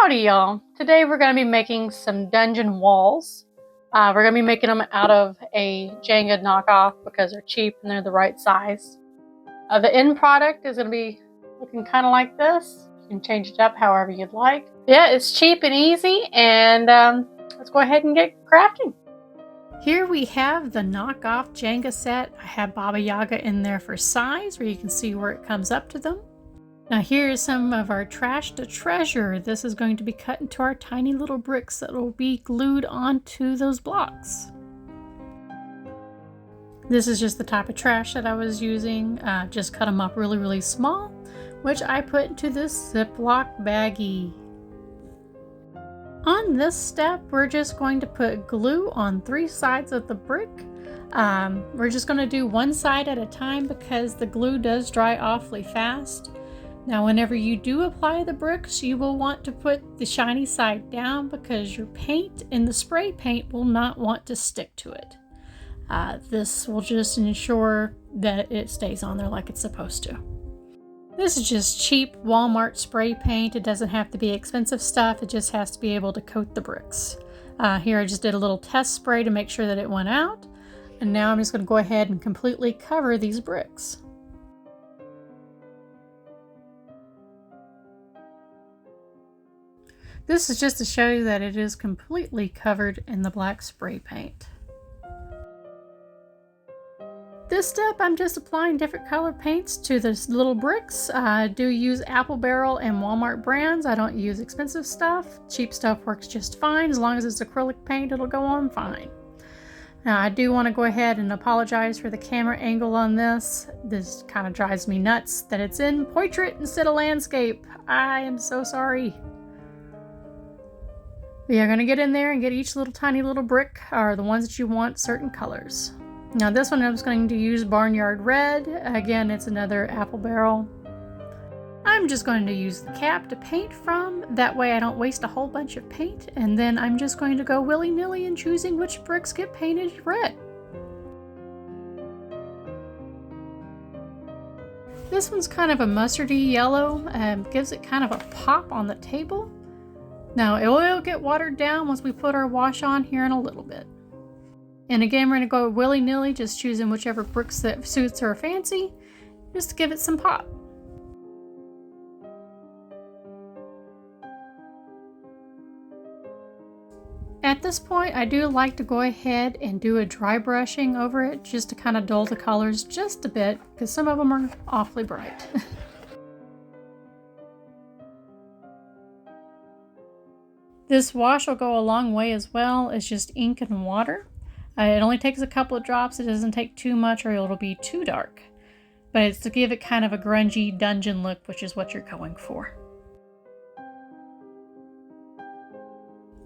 Howdy y'all! Today we're going to be making some dungeon walls. We're going to be making them out of a Jenga knockoff because they're cheap and they're the right size. The end product is going to be looking kind of like this. You can change it up however you'd like. Yeah, it's cheap and easy, and let's go ahead and get crafting. Here we have the knockoff Jenga set. I have Baba Yaga in there for size where you can see where it comes up to them. Now here is some of our trash to treasure. This is going to be cut into our tiny little bricks that will be glued onto those blocks. This is just the type of trash that I was using. Just cut them up really small, which I put into this Ziploc baggie. On this step, we're just going to put glue on 3 sides of the brick. We're just going to do one side at a time because the glue does dry awfully fast. Now whenever you do apply the bricks, you will want to put the shiny side down because your paint and the spray paint will not want to stick to it. This will just ensure that it stays on there like it's supposed to. This is just cheap Walmart spray paint. It doesn't have to be expensive stuff, it just has to be able to coat the bricks. Here I just did a little test spray to make sure that it went out. And now I'm just going to go ahead and completely cover these bricks. This is just to show you that it is completely covered in the black spray paint. This step, I'm just applying different color paints to the little bricks. I do use Apple Barrel and Walmart brands. I don't use expensive stuff. Cheap stuff works just fine. As long as it's acrylic paint, it'll go on fine. Now, I do want to go ahead and apologize for the camera angle on this. This kind of drives me nuts that it's in portrait instead of landscape. I am so sorry. But you're going to get in there and get each little tiny little brick, or the ones that you want certain colors. Now this one I'm just going to use Barnyard Red. Again, it's another Apple Barrel. I'm just going to use the cap to paint from. That way I don't waste a whole bunch of paint. And then I'm just going to go willy-nilly in choosing which bricks get painted red. This one's kind of a mustardy yellow. Gives it kind of a pop on the table. Now it will get watered down once we put our wash on here in a little bit. And again, we're going to go willy-nilly, just choosing whichever bricks that suits our fancy, just to give it some pop. At this point, I do like to go ahead and do a dry brushing over it, just to kind of dull the colors just a bit, because some of them are awfully bright. This wash will go a long way as well. It's just ink and water. It only takes a couple of drops. It doesn't take too much or it'll be too dark. But it's to give it kind of a grungy dungeon look, which is what you're going for.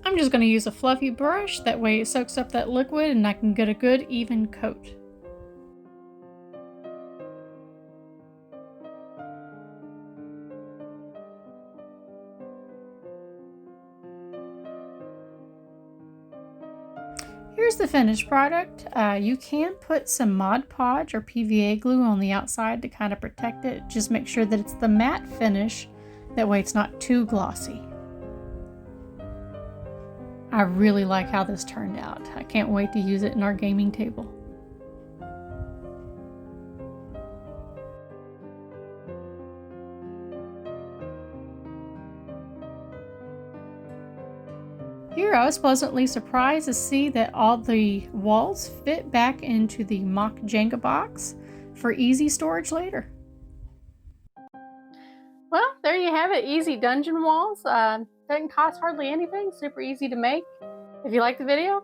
I'm just going to use a fluffy brush. That way it soaks up that liquid and I can get a good even coat. Here's the finished product. You can put some Mod Podge or PVA glue on the outside to kind of protect it. Just make sure that it's the matte finish. That way it's not too glossy. I really like how this turned out. I can't wait to use it in our gaming table. Here I was pleasantly surprised to see that all the walls fit back into the mock Jenga box for easy storage later. Well, there you have it. Easy dungeon walls. Doesn't cost hardly anything. Super easy to make. If you like the video,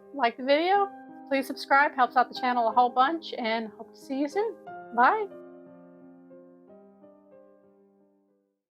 please subscribe. Helps out the channel a whole bunch, and hope to see you soon. Bye.